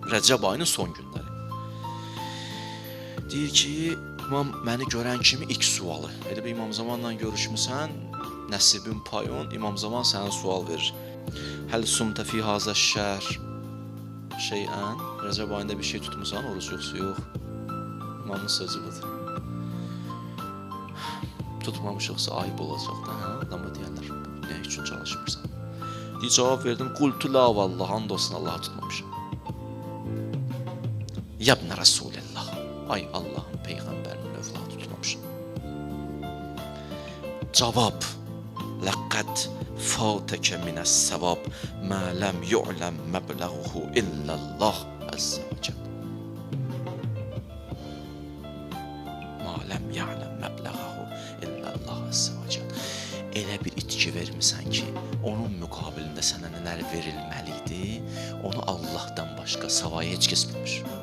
Rəcəb ayının son günləri. Deyir ki, imam məni görən kimi ilk sualı. Elə bir İmam Zamanla görüşmüsən, nəsibin payın, İmam Zaman sənə sual verir. Həl sumta fi hazə şər şeyən, Rəcəb ayında bir şey tutmusan, oruç yoxsa yox. İmamın sözü budur. Tutmamışıqsa ayıb olacaq da, hə? Adama deyərlər, nə üçün çalışmırsan? Deyir, cavab verdim, qultu la vallah, and olsun Allah'a tutmamışam. Yabna Rasulullah, ay Allahın Peyğəmbərinin övladı tutmamışam. Cavab, laqad fatəkə minəs-səvab mə ləm yu'ləm məbləğuhu illallah əzzə və cəl. Mə ləm ya'ləm məbləğuhu illallah əzzə və cəl. Elə bir itki vermisən ki, onun müqabilində sənə nələr verilməlidir, onu Allahdan başqa savayı heç kəs bilmir.